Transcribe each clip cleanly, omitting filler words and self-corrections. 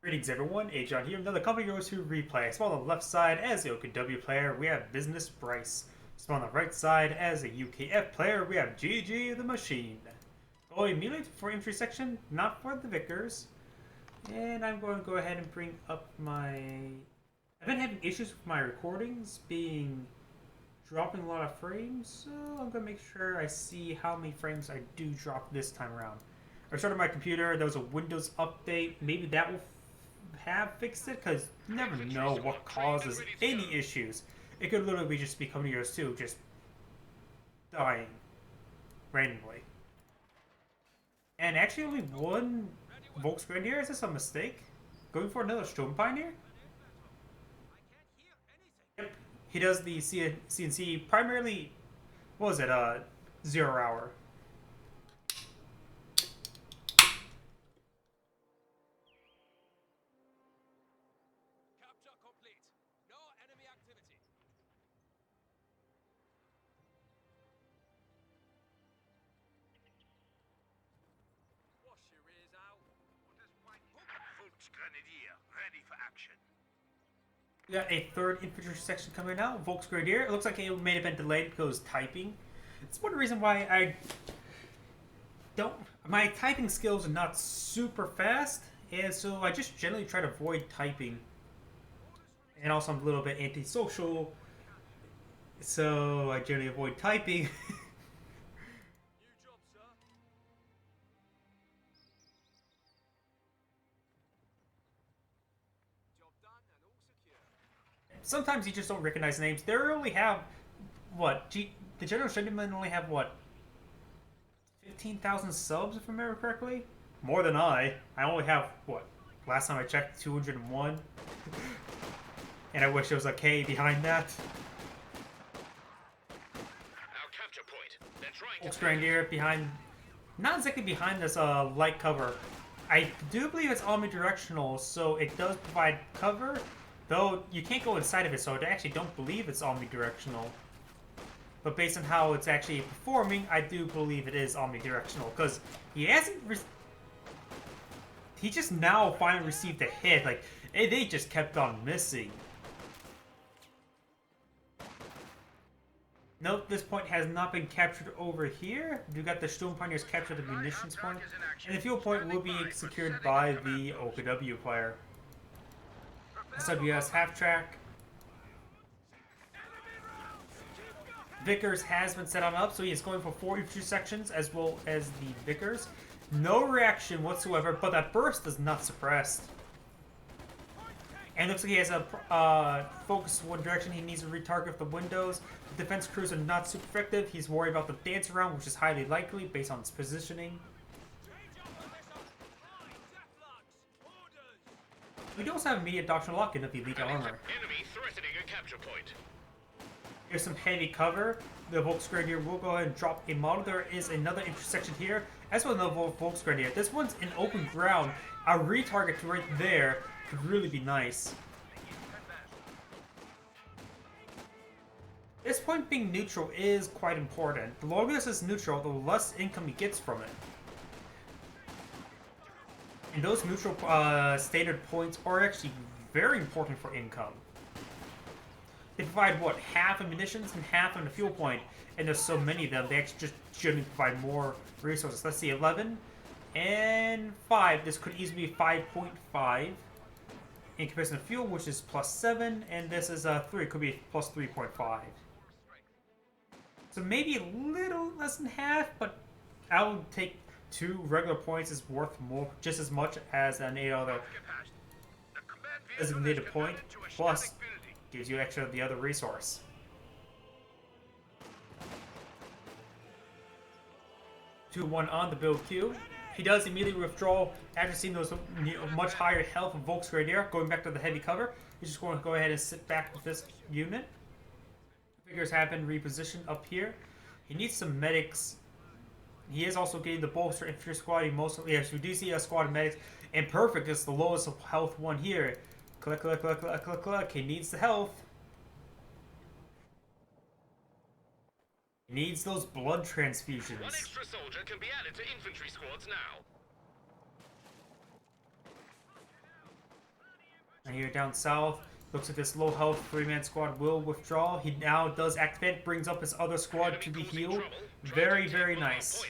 Greetings everyone, Agion here, another company goes to replay. So on the left side as the OKW player, we have BusinessBryce. So on the right side as a UKF player, we have GGTheMachine. Going immediately for infantry section, not for the Vickers. And I'm going to go ahead and bring up my... I've been having issues with my recordings dropping a lot of frames, so I'm going to make sure I see how many frames I do drop this time around. I restarted my computer, there was a Windows update, maybe that will have fixed it, because you never know what causes any issues. It could literally just be coming to yours too, just dying randomly. And actually only one Volksgrenadier, is this a mistake? Going for another Stone Pioneer? Yep, he does the CNC primarily, what was it, 0 hour. Ready for action. We got a third infantry section coming out, Volksgrenadier. It looks like it may have been delayed because it was typing. It's one reason why I don't... My typing skills are not super fast, and so I just generally try to avoid typing. And also I'm a little bit antisocial, so I generally avoid typing. Sometimes you just don't recognize names. They only have, what, the General Gentlemen only have, what, 15,000 subs, if I remember correctly? More than I. I only have, what, last time I checked, 201. And I wish there was a K behind that. Our capture point. They're trying to... Volksgrenadier behind, not exactly behind this light cover. I do believe it's omnidirectional, so it does provide cover. Though, you can't go inside of it, so I actually don't believe it's omnidirectional. But based on how it's actually performing, I do believe it is omnidirectional. Because he hasn't... He just now finally received a hit. Like, they just kept on missing. Note, this point has not been captured over here. You got the Stone Pioneers captured the munitions point. And the fuel point will be secured by the OKW player. SWS half track. Vickers has been set on up, so he is going for 4 infantry sections as well as the Vickers. No reaction whatsoever, but that burst is not suppressed. And it looks like he has a focus one direction. He needs to retarget the windows. The defense crews are not super effective. He's worried about the dance around, which is highly likely based on its positioning. We do also have immediate doctrinal lock-in of elite armor. Enemy threatening a capture point. Here's some heavy cover. The Volksgrenadier will go ahead and drop a model. There is another intersection here, as well as another Volksgrenadier. This one's in open ground. A retarget right there could really be nice. This point being neutral is quite important. The longer this is neutral, the less income he gets from it. And those neutral standard points are actually very important for income. They provide, what, half of munitions and half of the fuel point. And there's so many of them, they actually just generally provide more resources. Let's see, 11 and 5. This could easily be 5.5 in comparison to fuel, which is +7. And this is 3, could be plus 3.5. So maybe a little less than half, but I would take 2 regular points is worth more, just as much as any other designated point, plus gives you extra of the other resource. Two one on the build queue. He does immediately withdraw after seeing those much higher health of Volksgrenadier, going back to the heavy cover. He's just going to go ahead and sit back with this unit. Figures have been repositioned up here. He needs some medics. He is also getting the bolster infantry squad. He mostly, yes, we do see a squad of medics. And perfect is the lowest health one here. Click, click, click, click, click, click. He needs the health. He needs those blood transfusions. One extra soldier can be added to infantry squads now. And here down south, looks like this low health 3-man squad will withdraw. He now does activate, brings up his other squad to be healed. Very, very nice.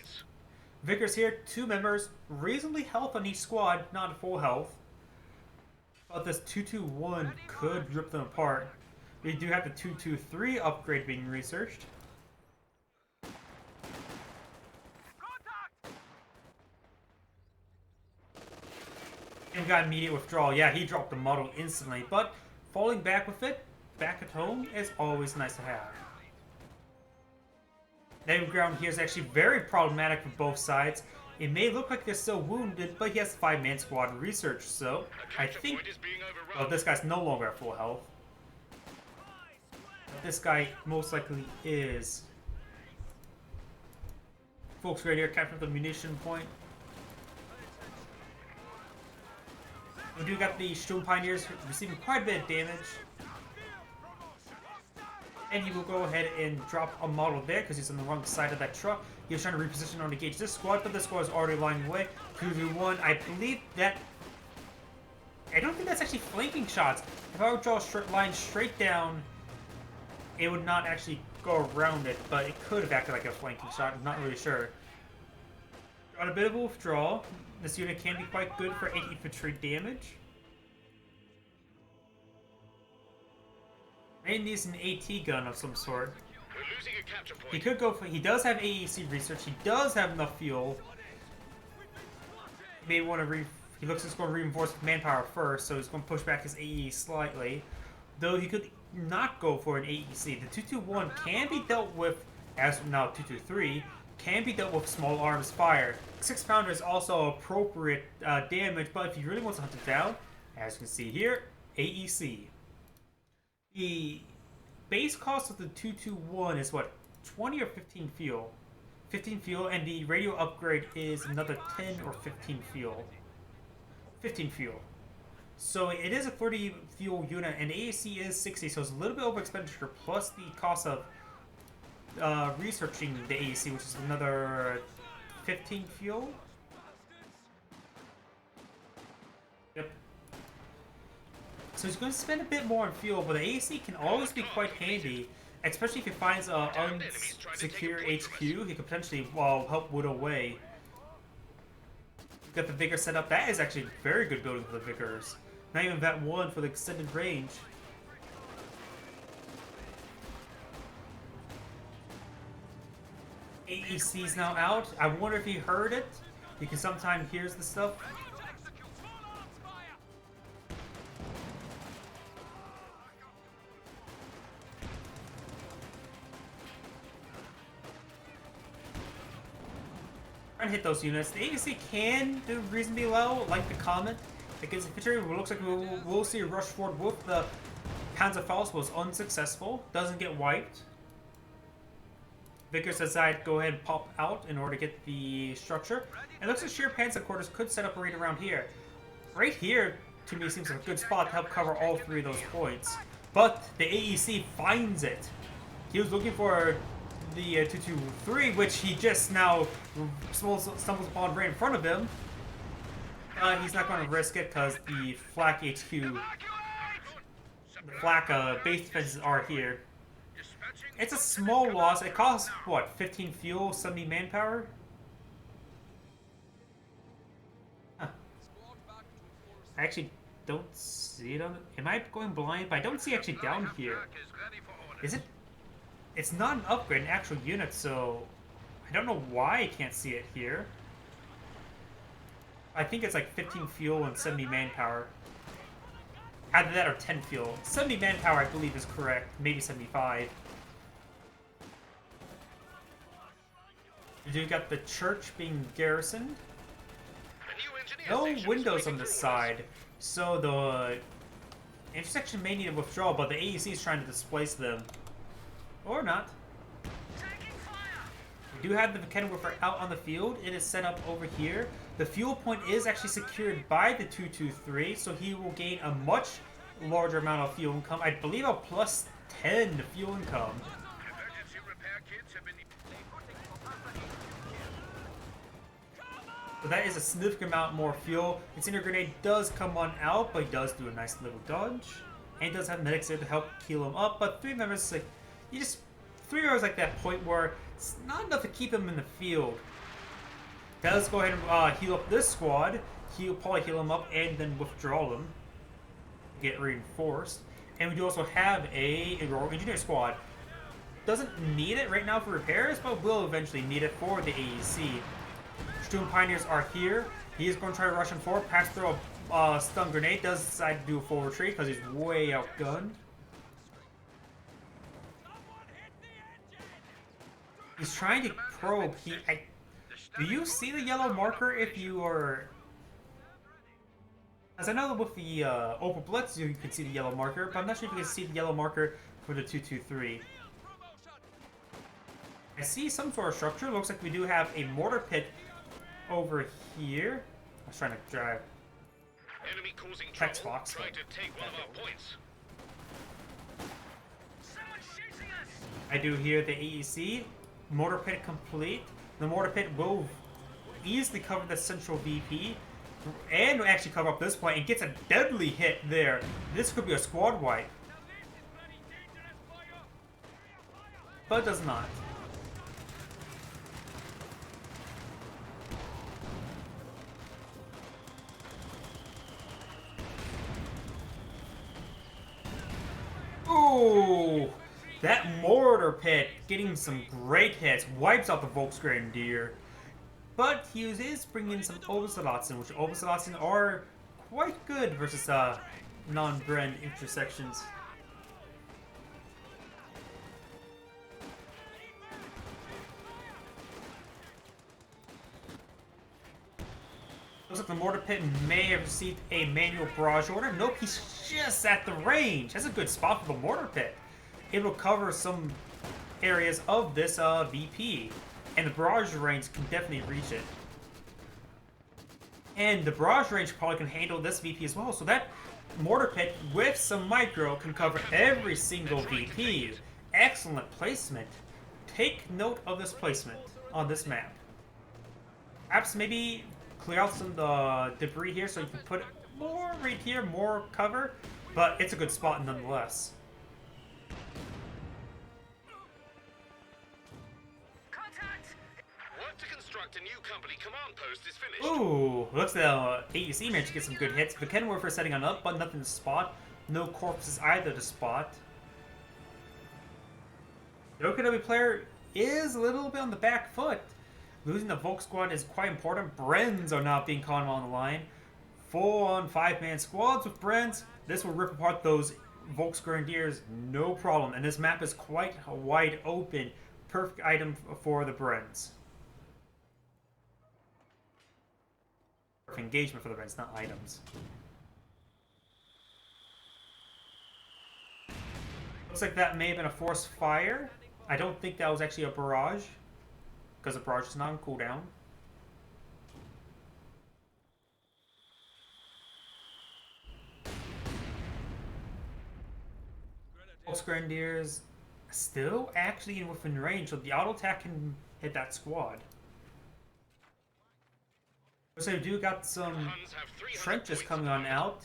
Vickers here, 2 members, reasonably health on each squad, not full health. But this 221 could rip them apart. We do have the 223 upgrade being researched. And got immediate withdrawal. Yeah, he dropped the model instantly, but falling back with it, back at home, is always nice to have. Native ground here is actually very problematic for both sides. It may look like they're still wounded, but he has 5-man squad research, so I think... Well, this guy's no longer at full health. But this guy most likely is. Folks right here, capturing the munition point. We do got the Stone Pioneers receiving quite a bit of damage. And he will go ahead and drop a model there because he's on the wrong side of that truck. He was trying to reposition or engage this squad, but this squad is already lying away. 2v1, I believe that... I don't think that's actually flanking shots. If I would draw a line straight down, it would not actually go around it, but it could have acted like a flanking shot. I'm not really sure. Got a bit of a withdrawal. This unit can be quite good for 8 infantry damage. Maybe needs an AT gun of some sort. He could go for... He does have AEC research. He does have enough fuel. He may want to he looks like he's going to reinforce with manpower first, so he's going to push back his AE slightly. Though he could not go for an AEC. The 221 can be dealt with, as now 223, can be dealt with small arms fire. 6-pounder is also appropriate damage, but if he really wants to hunt it down, as you can see here, AEC. The base cost of the 221 is what, 20 or 15 fuel? 15 fuel, and the radio upgrade is another 10 or 15 fuel. 15 fuel. So it is a 30 fuel unit, and AAC is 60, so it's a little bit over expenditure, plus the cost of researching the AAC, which is another 15 fuel. Yep. So he's going to spend a bit more on fuel, but the AAC can always be quite handy, especially if he finds an unsecure HQ. He could potentially help whittle away. Got the Vigor set up. That is actually very good building for the Vigors. Not even that one for the extended range. AEC's now out. I wonder if he heard it. He can sometimes hears the stuff. Trying to hit those units. The AEC can do reasonably well, like the Comet. Against infantry, it looks like we'll see a rush forward with the Panzerfaust was unsuccessful. Doesn't get wiped. Vickers decide go ahead and pop out in order to get the structure. And it looks like sheer Panzer quarters could set up right around here. Right here, to me, seems like a good spot to help cover all 3 of those points. But the AEC finds it. He was looking for the 223, which he just now stumbles upon right in front of him. He's not going to risk it because the flak HQ, the flak base defenses are here. It's a small loss. It costs, what, 15 fuel, 70 manpower? Huh. I actually don't see it on the... Am I going blind? But I don't see actually down here. Is it? It's not an upgrade, an actual unit, so... I don't know why I can't see it here. I think it's like 15 fuel and 70 manpower. Either that or 10 fuel. 70 manpower, I believe, is correct. Maybe 75. You got the church being garrisoned. No windows on this side, so the intersection may need a withdrawal, but the AEC is trying to displace them. Or not. We do have the cannon whipper out on the field. It is set up over here. The fuel point is actually secured by the 223, so he will gain a much larger amount of fuel income. I believe a plus 10 fuel income. So that is a significant amount more fuel. Incendiary Grenade does come on out, but he does do a nice little dodge. And he does have medics there to help heal him up, but 3 members, like, you just... 3 members like that point where it's not enough to keep him in the field. Does go ahead and heal up this squad. He'll probably heal him up and then withdraw them. Get reinforced. And we do also have a Royal Engineer squad. Doesn't need it right now for repairs, but will eventually need it for the AEC. Stone Pioneers are here. He is going to try to rush him forward. Pass through a stun grenade. Does decide to do a full retreat because he's way outgunned. He's trying to probe. Do you see the yellow marker if you are... As I know with the Opal Blitz, you can see the yellow marker, but I'm not sure if you can see the yellow marker for the 223. I see some sort of structure. Looks like we do have a mortar pit over here. I was trying to drive Enemy causing text trouble, box. trying to take one of our points. I do hear the AEC. Mortar pit complete. The mortar pit will easily cover the central VP and actually cover up this point and gets a deadly hit there. This could be a squad wipe. But it does not. Ooh! That mortar pit getting some great hits, wipes out the Volksgrenadier. But he is bringing in some Obersoldaten, which Obersoldaten are quite good versus non-Bren intersections. Looks like the mortar pit may have received a manual barrage order. Nope, he's just at the range. That's a good spot for the mortar pit. It will cover some areas of this VP. And the barrage range can definitely reach it. And the barrage range probably can handle this VP as well. So that mortar pit with some micro can cover every single VP. Excellent placement. Take note of this placement on this map. Perhaps maybe clear out some of the debris here so you can put more right here, more cover. But it's a good spot nonetheless. A new company command post is finished. Ooh, looks like the AEC managed to get some good hits. The Kenworth setting on up, but nothing to spot. No corpses either to spot. The OKW player is a little bit on the back foot. Losing the Volk squad is quite important. Brens are not being caught on the line. Full on 5-man squads with Brens. This will rip apart those Volksgrenadiers, no problem. And this map is quite wide open. Perfect item for the Brens. Engagement for the Brens, not items. Looks like that may have been a forced fire. I don't think that was actually a barrage, because the barrage is not on cooldown. Volksgrenadiers still actually within range, so the auto attack can hit that squad. So we do got some trenches coming on out.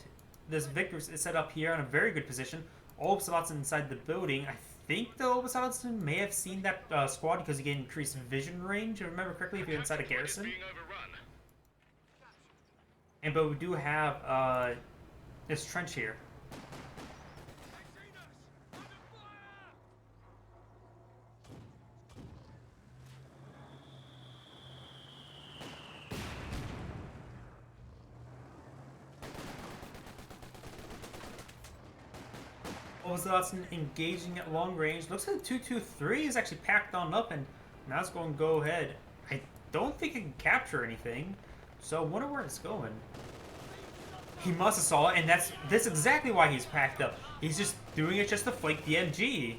This Victor is set up here in a very good position. Obersoldaten inside the building. I think the Obersoldaten may have seen that squad because you get increased vision range, if I remember correctly, if you're inside a garrison. But we do have this trench here. Obersoldaten engaging at long range. Looks like the 223 is actually packed on up, and now it's going to go ahead. I don't think it can capture anything, so I wonder where it's going. He must have saw it, and that's exactly why he's packed up. He's just doing it just to flank the MG.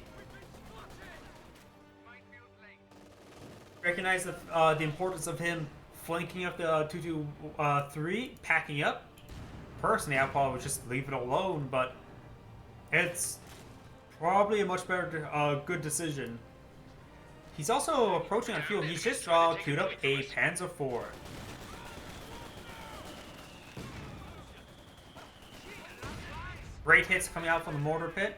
Recognize the importance of him flanking up the 223, packing up. Personally, I probably would just leave it alone, but it's probably a much better, good decision. He's also approaching on field. He's just queued up a Panzer IV. Great hits coming out from the mortar pit.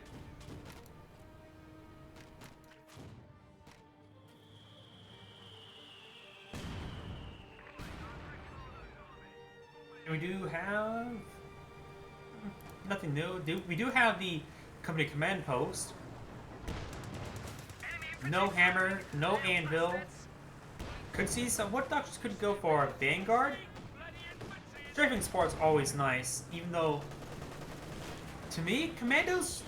And we do have nothing new. We do have the company command post. No hammer, no anvil. Could see some. What doctors could go for? Vanguard? Strafing support's always nice, even though, to me, commandos,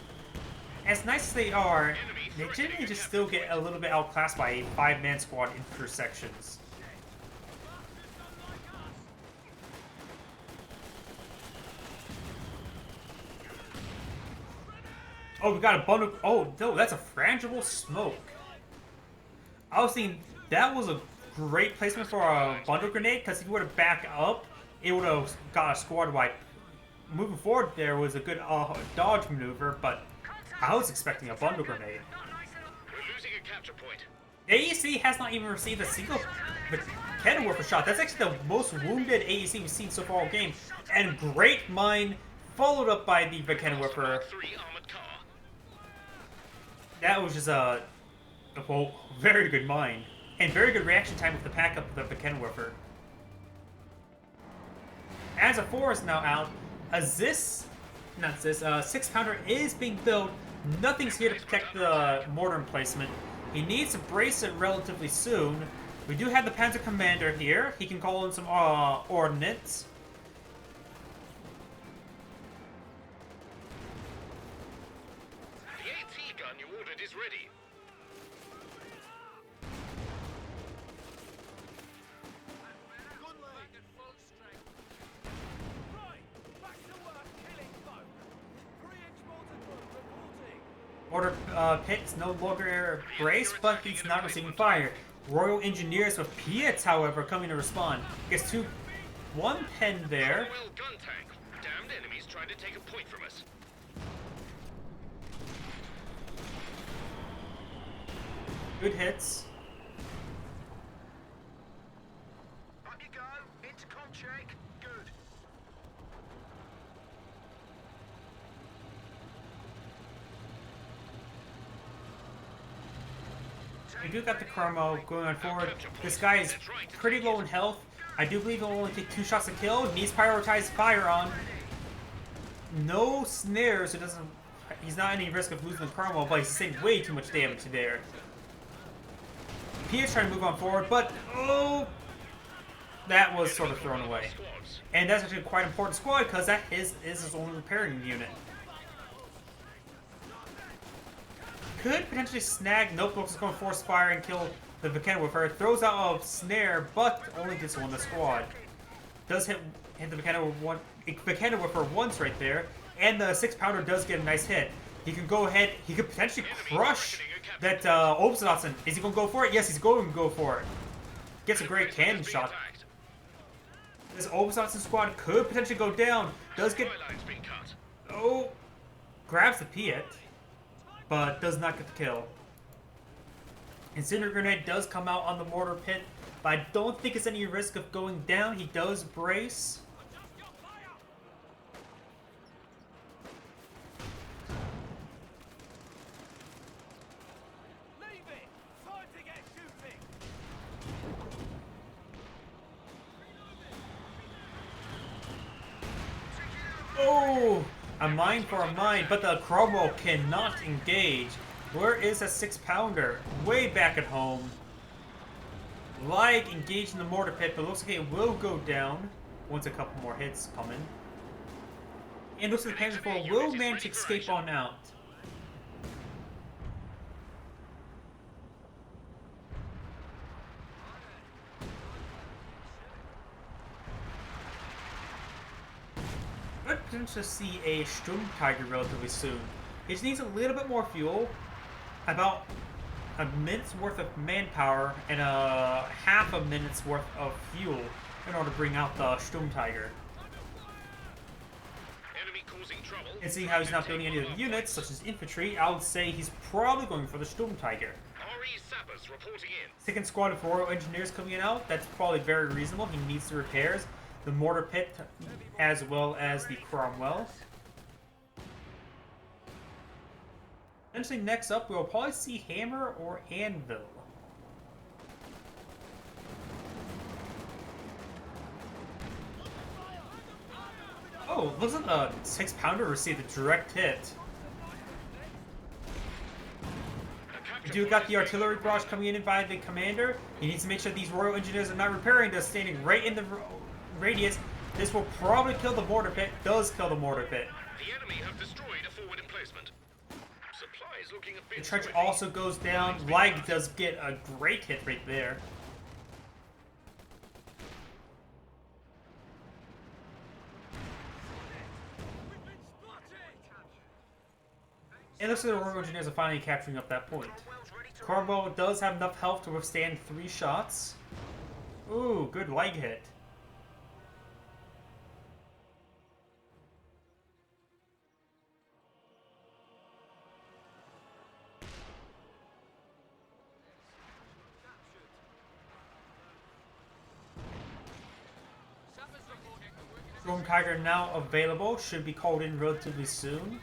as nice as they are, they generally just still get a little bit outclassed by a 5-man squad in first sections. Oh, we got a bundle. Oh, no, that's a frangible smoke. I was thinking that was a great placement for a bundle grenade, because if you were to back up, it would have got a squad wipe. Moving forward, there was a good dodge maneuver, but I was expecting a bundle grenade. We're losing a capture point. AEC has not even received a single cannon warper shot. That's actually the most wounded AEC we've seen so far all game. And great mine, followed up by the cannon warper. That was just a very good mine. And very good reaction time with the pack up of the cannon warper. As a 4 is now out, a 6-pounder is being built. Nothing's here to protect the mortar emplacement. He needs to brace it relatively soon. We do have the Panzer Commander here. He can call in some ordnance. The AT gun you ordered is ready. Mortar pit's no longer braced, but he's not receiving fire. Royal Engineers with Piets, however, coming to respond. Gets one pen there. Well, gun tank. Damned enemies trying to take a point from us. Good hits. Up you go. Intercom check. Good. We do got the Chromo going on forward. This guy is pretty low in health. I do believe he'll only take 2 shots to kill. Needs prioritized fire on. No snares, so he's not any risk of losing the Chromo, but he's taking way too much damage there. P is trying to move on forward, but that was sort of thrown away. And that's actually quite an important squad, because that is his only repairing unit. Could potentially snag Notebooks, going to force fire and kill the Vicana with her. Throws out a snare, but only gets one the squad. Does hit the Vicana with her once right there, and the 6-pounder does get a nice hit. He can go ahead. He could potentially crush that Obstadotson. Is he going to go for it? Yes, he's going to go for it. Gets a great cannon shot. This Obstadotson squad could potentially go down. Does get grabs the Piet, but does not get the kill. Incendiary Grenade does come out on the mortar pit, but I don't think it's any risk of going down. He does brace. Oh! A mine for a mine, but the Chromo cannot engage. Where is that 6-pounder? Way back at home. Like engaged in the mortar pit, but looks like it will go down once a couple more hits come in. And looks like the Panzer IV will manage to escape on out. Could potentially see a Sturmtiger relatively soon. It just needs a little bit more fuel, about a minute's worth of manpower and a half a minute's worth of fuel in order to bring out the Sturmtiger. And seeing how he's not building any of the units, such as infantry, I would say he's probably going for the Sturmtiger. Second squad of Royal Engineers coming in out, that's probably very reasonable. He needs the repairs. The mortar pit, as well as the Cromwell. Eventually, next up, we'll probably see Hammer or Anvil. Oh, looks like a 6-pounder received a direct hit. We do got the artillery barrage coming in by the commander. He needs to make sure these Royal Engineers are not repairing this, standing right in the radius. This will probably kill the mortar pit. Does kill the mortar pit. The enemy have destroyed a forward emplacement. Supplies looking a bit The trench sweaty. also goes down. Lag does get a great hit right there. It looks like the Royal Engineers are finally capturing up that point. Cromwell does have enough health to withstand 3 shots. Ooh, good leg hit. Storm Tiger now available, should be called in relatively soon.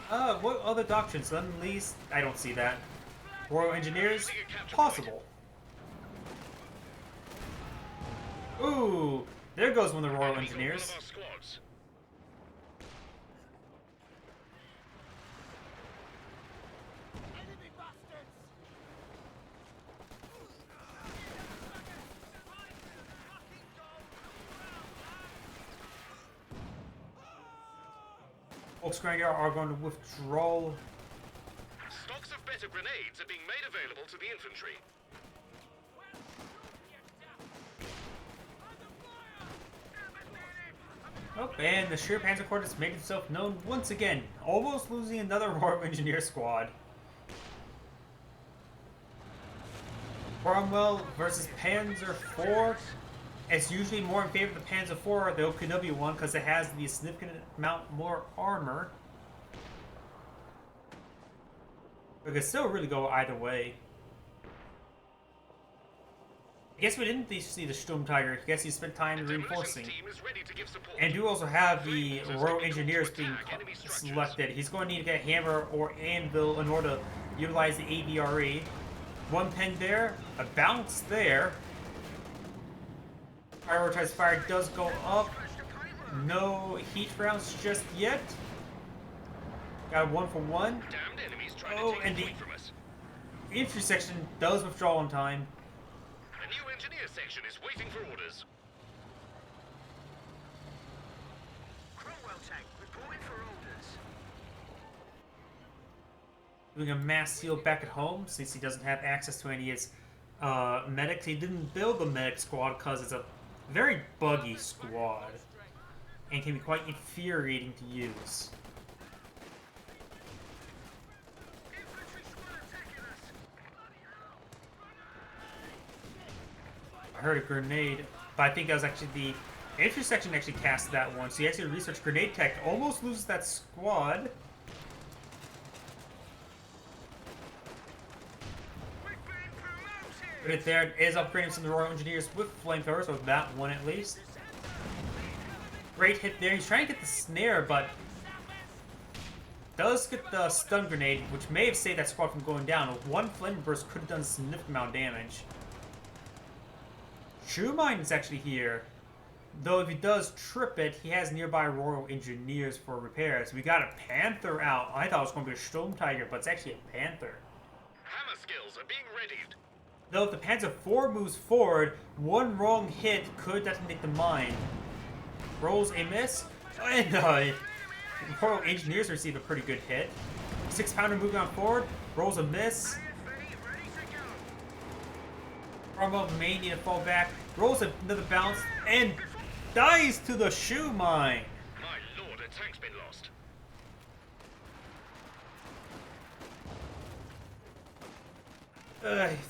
What other doctrines? Lend-Lease? I don't see that. Royal Engineers? Possible. Ooh, there goes one of the Royal Engineers. Volkswagen are going to withdraw. Stocks of better grenades are being made available to the infantry. Oh, and the Sheer Panzer Corps has made itself known once again, almost losing another Royal Engineer squad. Cromwell versus Panzer IV. It's usually more in favor of the Panzer IV, the OKW one, because it has the significant amount more armor. But it could still really go either way. I guess we didn't see the Sturm Tiger. I guess he spent time reinforcing. And do also have the Royal Engineers being selected. He's going to need to get Hammer or Anvil in order to utilize the AVRE. One pen there, a bounce there. Prioritized fire does go up. No heat rounds just yet. Got a 1-for-1. Oh, and the infantry section does withdraw on time. The new engineer section is waiting for orders. Cromwell tank reporting for orders. Doing a mass seal back at home since he doesn't have access to any of his medics. He didn't build the medic squad because it's a very buggy squad and can be quite infuriating to use. I heard a grenade, but I think that was actually the infantry section actually cast that one. So he actually researched grenade tech, almost loses that squad. Right there is upgrading some of the Royal Engineers with flamethrowers, with that one at least. Great hit there. He's trying to get the snare, but does get the stun grenade, which may have saved that squad from going down. One flame burst could have done a significant amount of damage. Schumann is actually here. Though if he does trip it, he has nearby Royal Engineers for repairs. We got a Panther out. I thought it was going to be a Storm Tiger, but it's actually a Panther. Hammer skills are being readied. Though if the Panzer IV moves forward, one wrong hit could detonate the mine. Rolls a miss, and Royal Engineers receive a pretty good hit. 6-pounder moving on forward, rolls a miss. Cromwell may need to fall back, rolls another bounce, and dies to the shoe mine. My lord, a tank's been lost.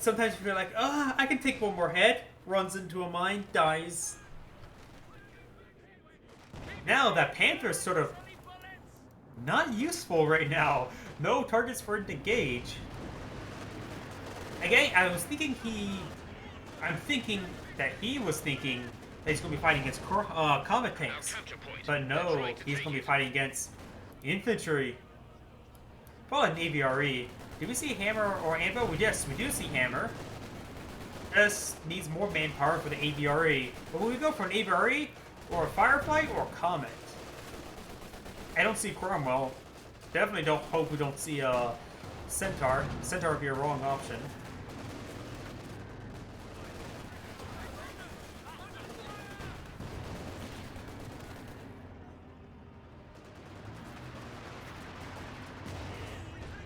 Sometimes you feel like, I can take one more hit. Runs into a mine, dies. Now that Panther is sort of not useful right now. No targets for it to engage. Again, I'm thinking that he was thinking that he's going to be fighting against combat tanks. But no, he's going to be fighting against infantry. Well, an AVRE. Did we see Hammer or Anvil? Yes, we do see Hammer. This needs more manpower for the AVRE. But will we go for an AVRE, or a Firefly, or a Comet? I don't see Cromwell. Definitely don't hope we don't see a Centaur. Centaur would be a wrong option.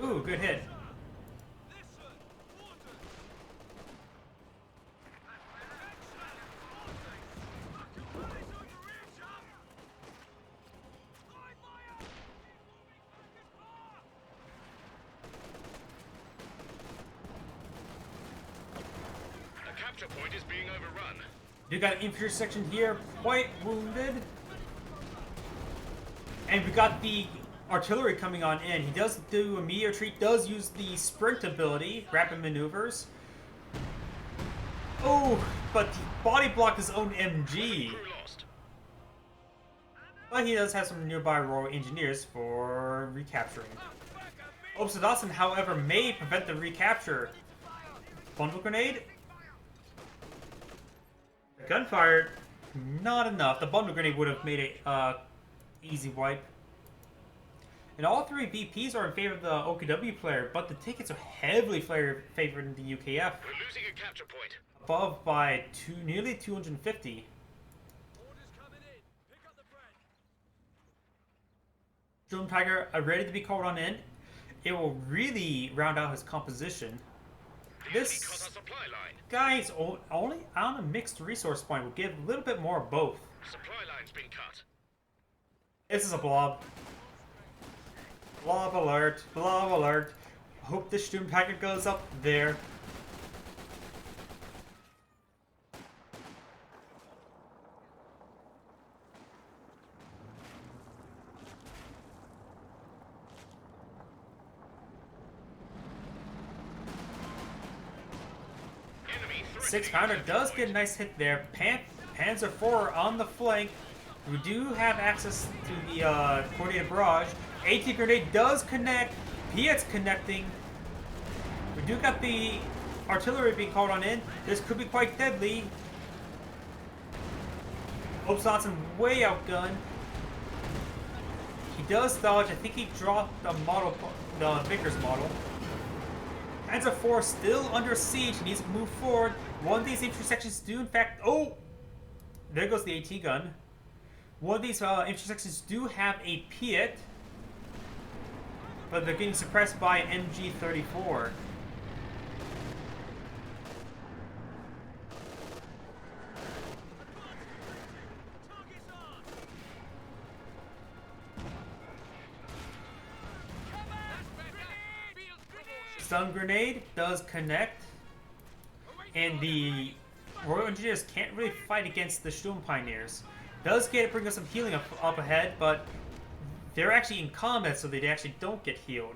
Ooh, good hit. The capture point is being overrun. You got an infantry section here, quite wounded. And we got the artillery coming on in. He does do a meteor retreat, does use the sprint ability, rapid maneuvers. Oh, but he body blocked his own MG. Crew lost. But he does have some nearby Royal Engineers for recapturing. Opsa Dawson, however, may prevent the recapture. Bundle grenade. Gunfire, not enough. The bundle grenade would have made it easy wipe. And all three VPs are in favor of the OKW player, but the tickets are heavily favored in the UKF. We're losing a capture point. Above by nearly 250. Orders coming in. Pick up the bread. Storm Tiger are ready to be called on in. It will really round out his composition. The enemy cut This our supply line. guy's only on a mixed resource point will give a little bit more of both. Supply line's been cut. This is a blob. Blob alert. Blob alert. Hope the Sturm Tiger goes up there. Enemy threatening 600 capture does point. get a nice hit there. Panzer IV on the flank. We do have access to the coordinated barrage. AT grenade does connect. Piet's connecting. We do got the artillery being called on in. This could be quite deadly. Opes Dawson way outgunned. He does dodge. I think he dropped the model, the Vickers model. Panzer IV still under siege. He needs to move forward. One of these intersections do, in fact, oh, there goes the AT gun. One of these intersections do have a Piet, but they're getting suppressed by an MG34. Targets on. Stun grenade does connect, and the Royal Engineers can't really fight against the Sturm Pioneers. Does bring us some healing up ahead, but they're actually in combat, so they actually don't get healed.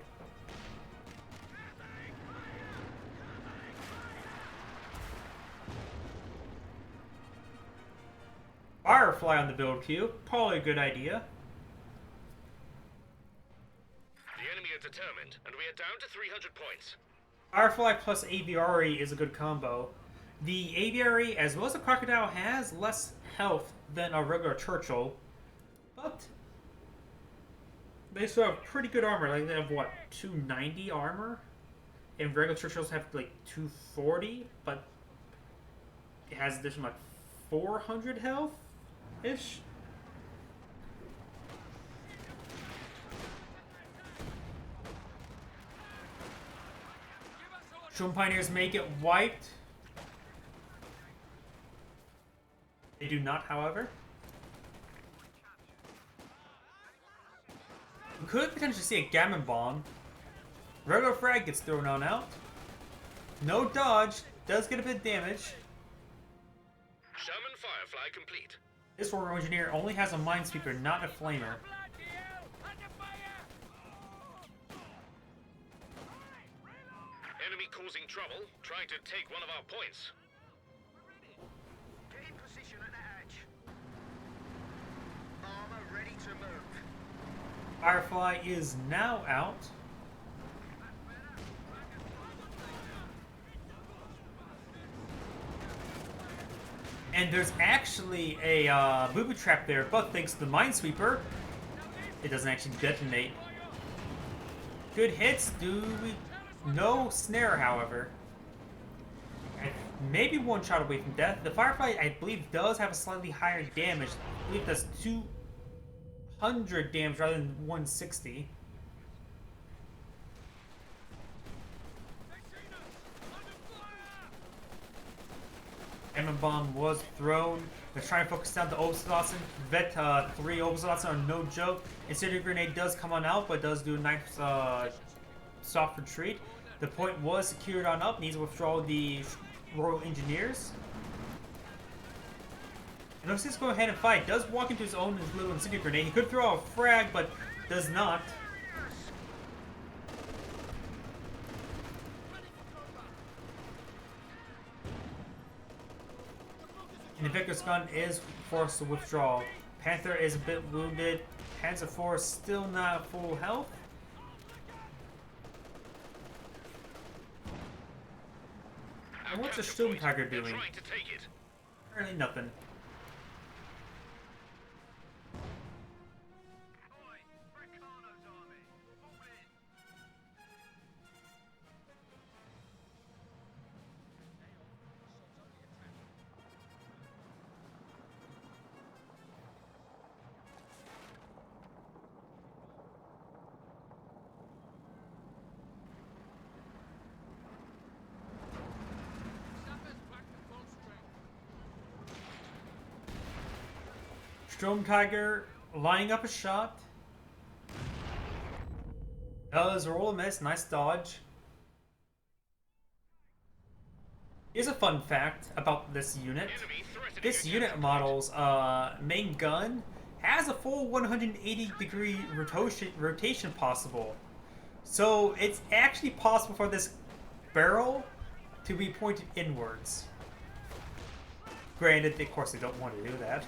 Firefly on the build queue, probably a good idea. The enemy are determined, and we are down to 300 points. Firefly plus AVRE is a good combo. The AVRE, as well as the Crocodile, has less health than a regular Churchill, but they still have pretty good armor. Like, they have, what, 290 armor? And regular Churchills have, like, 240, but it has additional, like, 400 health-ish? Sturm Pioneers may get wiped. They do not, however. We could potentially see a Gammon Bomb. Regular Frag gets thrown on out. No dodge. Does get a bit of damage. Sherman Firefly complete. This Royal Engineer only has a Minesweeper, not a Flamer. Enemy causing trouble, trying to take one of our points. Get in position at the edge. Armor ready to move. Firefly is now out. And there's actually a booby trap there, but thanks to the Minesweeper, it doesn't actually detonate. Good hits, no snare, however. And maybe one shot away from death. The Firefly, I believe, does have a slightly higher damage. I believe that's 200 damage rather than 160. Emma Bomb was thrown. They're trying to focus down the Obusolotson. Vet 3 Obusolotson are no joke. Incendiary Grenade does come on out, but does do a nice soft retreat. The point was secured on up. Needs to withdraw the Royal Engineers. And Oxys go ahead and fight. Does walk into his own little Incendiary Grenade. He could throw a frag, but does not. And Invictus Gun is forced to withdraw. Panther is a bit wounded. Panzer IV still not full health. And what's the Sturm Tiger doing? Apparently nothing. Sturm Tiger lining up a shot. Does roll a miss. Nice dodge. Here's a fun fact about this unit. This unit model's main gun has a full 180-degree rotation possible. So it's actually possible for this barrel to be pointed inwards. Granted, of course, they don't want to do that.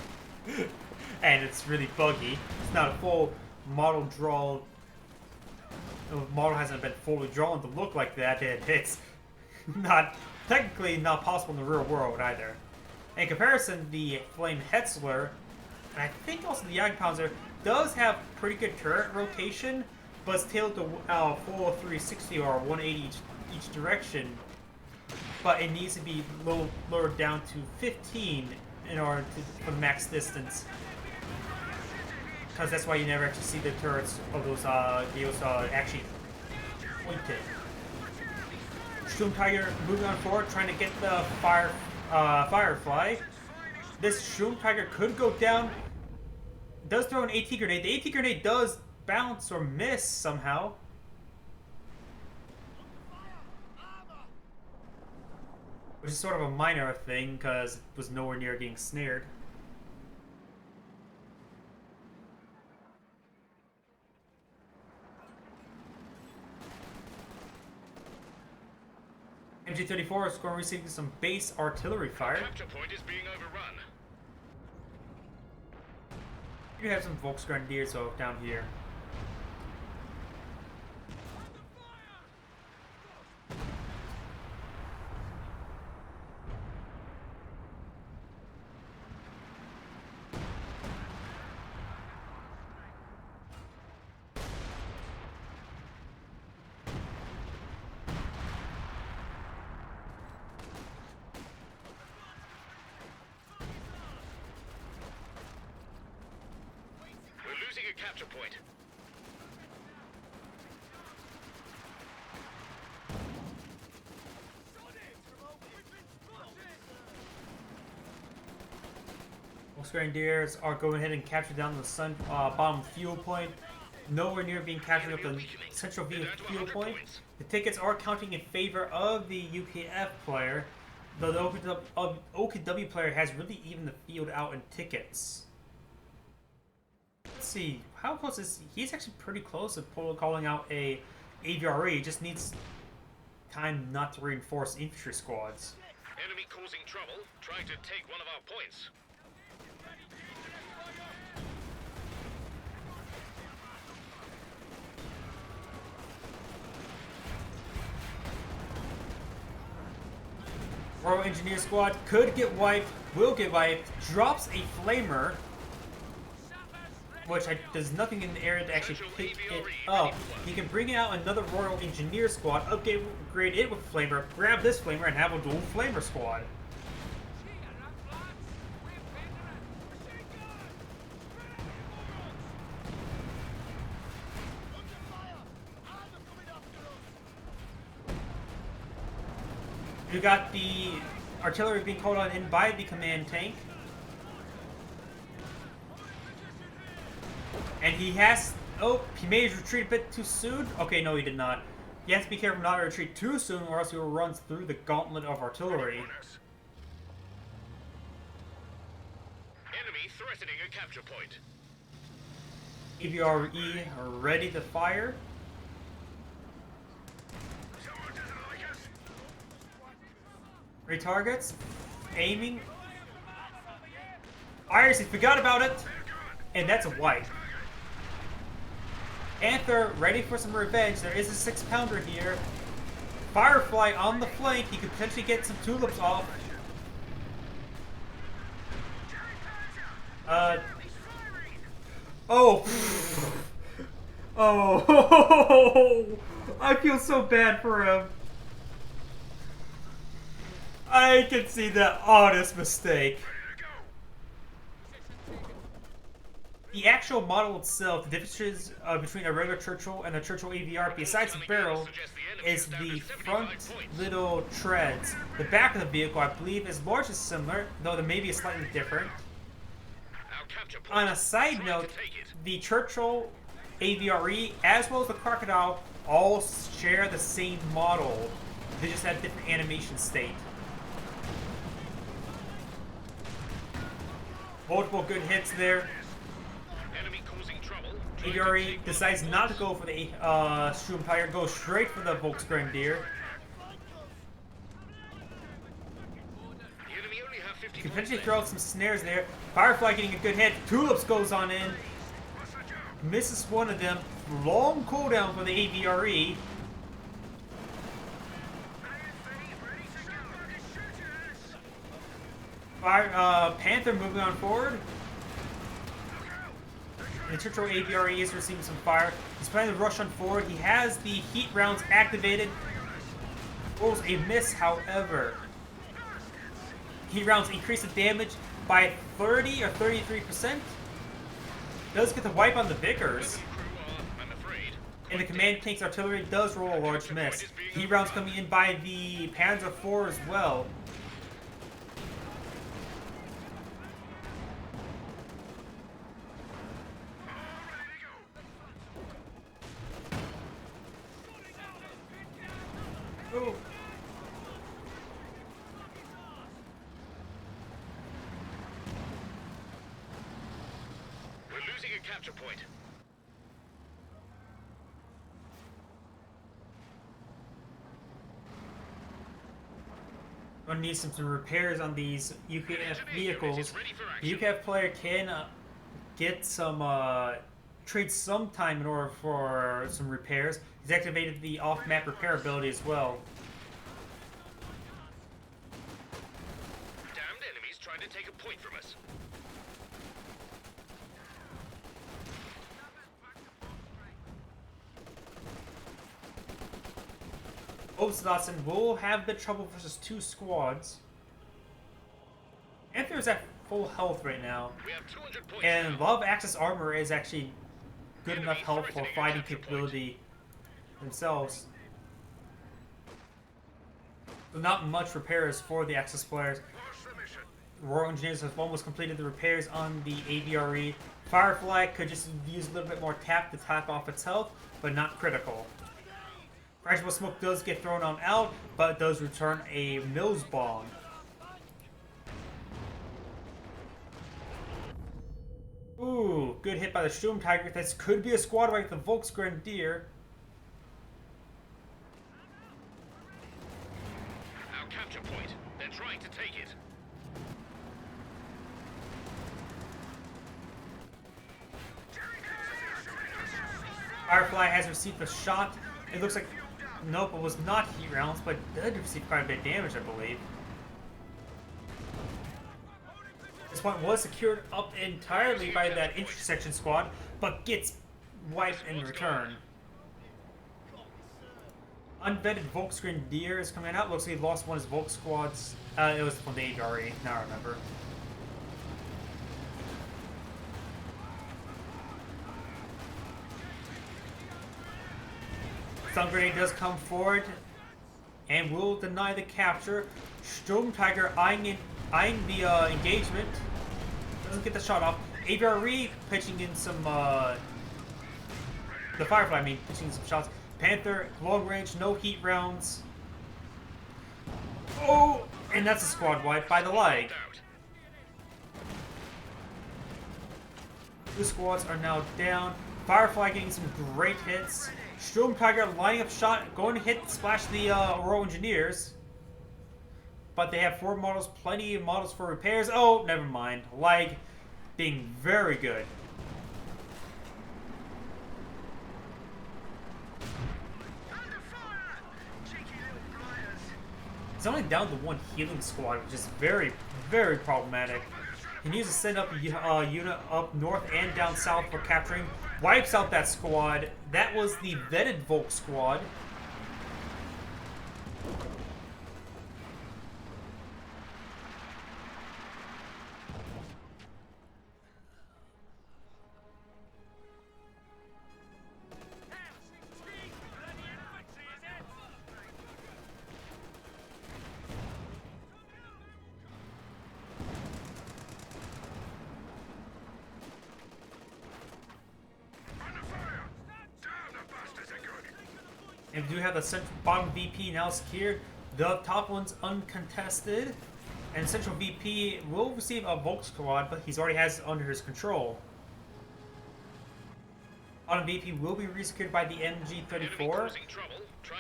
And it's really buggy. It's not a full model draw. The model hasn't been fully drawn to look like that, and it's not technically not possible in the real world either. In comparison, the Flame Hetzler, and I think also the Jagdpanzer, does have pretty good turret rotation, but it's tailored to full 360 or 180 each direction. But it needs to be lowered down to 15 in order for max distance. Because that's why you never actually see the turrets of those deals actually pointed. Sturm Tiger moving on forward, trying to get the Firefly. This Sturm Tiger could go down. Does throw an AT grenade. The AT grenade does bounce or miss somehow. Which is sort of a minor thing, because it was nowhere near getting snared. MG-34 is going to receive some base artillery fire. Capture point is being overrun. You have some Volksgrenadiers down here. Capture point. Volksgrenadiers are going ahead and capture down the bottom fuel point. Nowhere near being captured at the central fuel point. The tickets are counting in favor of the UKF player, though the OKW player has really evened the field out in tickets. Let's see, how close is he? He's actually pretty close to calling out a AVRE. He just needs time not to reinforce infantry squads. Enemy causing trouble, trying to take one of our points. Royal Engineer Squad could get wiped, will get wiped, drops a flamer, which does nothing in the area to actually pick it up. He can bring out another Royal Engineer Squad, upgrade it with flamer, grab this flamer, and have a dual flamer squad. You got the artillery being called on in by the command tank. And he has... Oh, he made his retreat a bit too soon? Okay, no, he did not. You have to be careful not to retreat too soon or else he will run through the gauntlet of artillery. Enemy threatening a capture point. EVRE are ready to fire. Retargets. Aiming. Iris, he forgot about it. And that's a wipe. Panther ready for some revenge. There is a 6-pounder here. Firefly on the flank. He could potentially get some tulips off. Oh. Oh. I feel so bad for him. I can see that honest mistake. The actual model itself, the differences between a regular Churchill and a Churchill AVR, besides the barrel, is the front little treads. The back of the vehicle, I believe, is largely similar, though there may be slightly different. On a side note, the Churchill AVRE, as well as the Crocodile, all share the same model. They just have different animation state. Multiple good hits there. AVRE decides not to go for the Sturmtiger, goes straight for the Volksgrenadier. You can potentially throw out some snares there. Firefly getting a good hit. Tulips goes on in. Misses one of them. Long cooldown for the AVRE. Panther moving on forward. And the Churchill AVRE is receiving some fire. He's planning to rush on forward. He has the heat rounds activated. Rolls a miss, however. Heat rounds increase the damage by 30 or 33%. Does get the wipe on the Vickers. And the command tank's artillery does roll a large miss. Heat rounds coming in by the Panzer IV as well. Ooh. We're losing a capture point. Gonna need some repairs on these UKF vehicles. The UKF player can get some trade some time in order for some repairs. He's activated the off-map repair ability as well. Damned enemies trying to take a point from us. Obstdotson will have a bit of trouble versus 2 squads. Panther's at full health right now. We have 200 points And now. Love Axis Armor is actually good enough health for fighting capability themselves. So not much repairs for the Axis players. Royal Engineers have almost completed the repairs on the AVRE. Firefly could just use a little bit more tap to top off its health, but not critical. Crashable Smoke does get thrown on out, but does return a Mills Bomb. Ooh, good hit by the Sturmtiger. This could be a squad like the Volksgrenadier. Our capture point. They're trying to take it. Firefly has received a shot. It looks like, nope, it was not heat rounds, but did receive quite a bit of damage, I believe. This point was secured up entirely by that intersection squad, but gets wiped in return. Unvetted Volksgrenadier is coming out. Looks like he lost one of his Volk squads. It was from the AVRE, now I remember. Stun Grenade does come forward and will deny the capture. Storm Tiger eyeing the engagement. Doesn't get the shot off. AVRE pitching in some, the Firefly, I mean, pitching in some shots. Panther, long range, no heat rounds. Oh! And that's a squad wipe by the leg. Two squads are now down. Firefly getting some great hits. Storm Tiger lining up shot, going to hit, splash the Royal Engineers. But they have 4 models, plenty of models for repairs. Oh, never mind. Leg being very good. He's only down to 1 healing squad, which is very, very problematic. He needs to send up a unit up north and down south for capturing. Wipes out that squad. That was the vetted Volk squad. And we do have the bottom VP now secured. The top one's uncontested. And Central VP will receive a Volk squad, but he's already has it under his control. Bottom VP will be resecured by the MG34.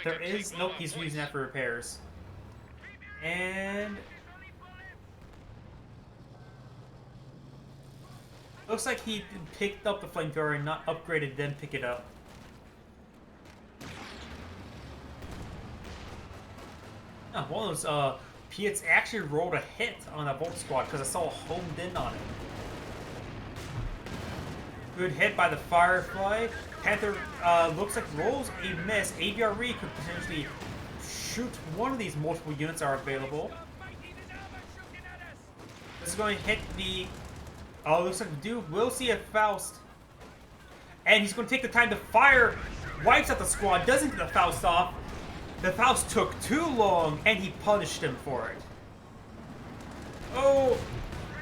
There is... Nope, he's using that for repairs. And... looks like he picked up the flamethrower and not upgraded, then pick it up. Oh, one of those, Piets actually rolled a hit on that Volk squad because I saw homed in on it. Good hit by the Firefly. Panther looks like rolls a miss. AVRE could potentially shoot one of these multiple units are available. This is going to hit the... oh, looks like the dude will see a Faust. And he's going to take the time to fire. Wipes out the squad. Doesn't get the Faust off. The Faust took too long, and he punished him for it. Oh,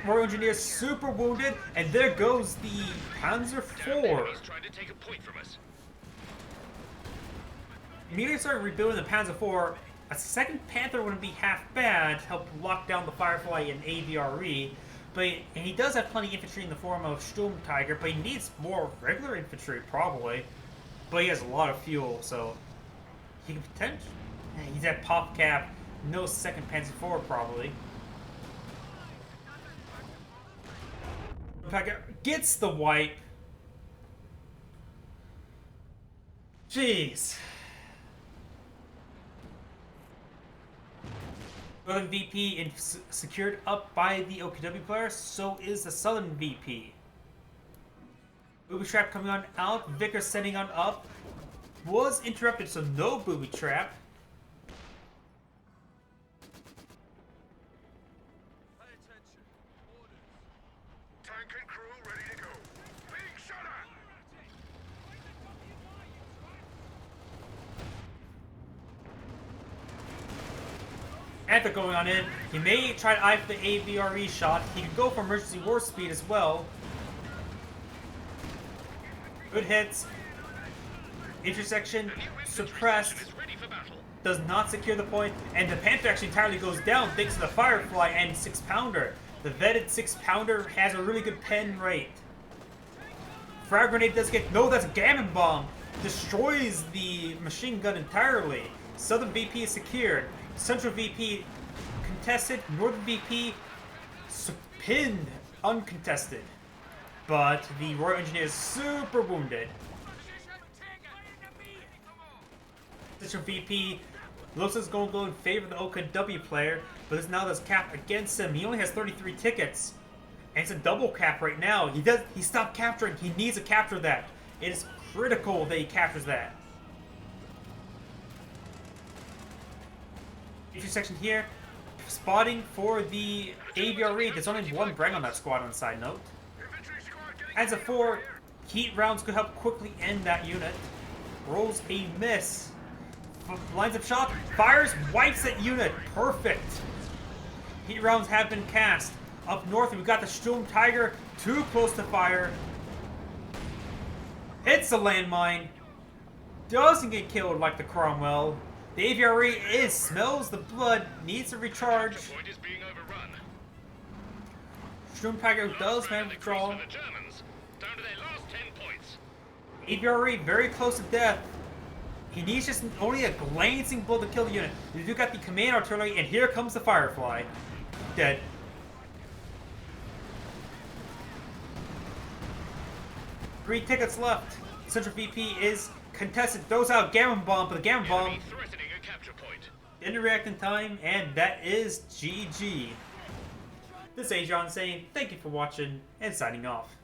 Royal Engineer super wounded, and there goes the Panzer IV. Immediately started rebuilding the Panzer IV. A second Panther wouldn't be half bad to help lock down the Firefly and AVRE. And he does have plenty of infantry in the form of Sturm Tiger, but he needs more regular infantry, probably. But he has a lot of fuel, so... he can potentially... he's at pop cap. No second Panzer IV, probably. Gets the wipe. Jeez. Northern VP is secured up by the OKW player. So is the Southern VP. Booby trap coming on out. Vickers setting on up. Was interrupted, so no booby trap. Pay attention. Orders. Tank and crew ready to go. Big shot at! Panther going on in. He may try to eye for the AVRE shot. He can go for emergency war speed as well. Good hits. Intersection suppressed. Does not secure the point. And the Panther actually entirely goes down thanks to the Firefly and 6-pounder. The vetted 6-pounder has a really good pen rate. Frag grenade does get... no, that's a Gammon bomb. Destroys the machine gun entirely. Southern VP is secured. Central VP contested. Northern VP pinned, uncontested. But the Royal Engineer is super wounded. Central VP looks like it's going to go in favor of the OKW player, but this now does cap against him. He only has 33 tickets. And it's a double cap right now. He stopped capturing. He needs to capture that. It is critical that he captures that. Feature section here. Spotting for the AVRE. There's only one Brang on that squad on the side note. As a 4, heat rounds could help quickly end that unit. Rolls a miss. Lines up shot. Fires, wipes that unit. Perfect. Heat rounds have been cast. Up north, we've got the Sturm Tiger. Too close to fire. Hits the landmine. Doesn't get killed like the Cromwell. The AVRE smells the blood. Needs to recharge. Point is being overrun. Sturm Tiger does manage to draw. For the Germans, down to their last 10 points. AVRE very close to death. He needs just only a glancing blow to kill the unit. You do got the command artillery, and here comes the Firefly. Dead. 3 tickets left. Central VP is contested. Throws out Gamma Bomb, but the Gamma Bomb Enemy threatening a capture point. didn't react in time, and that is GG. This is Agion saying thank you for watching and signing off.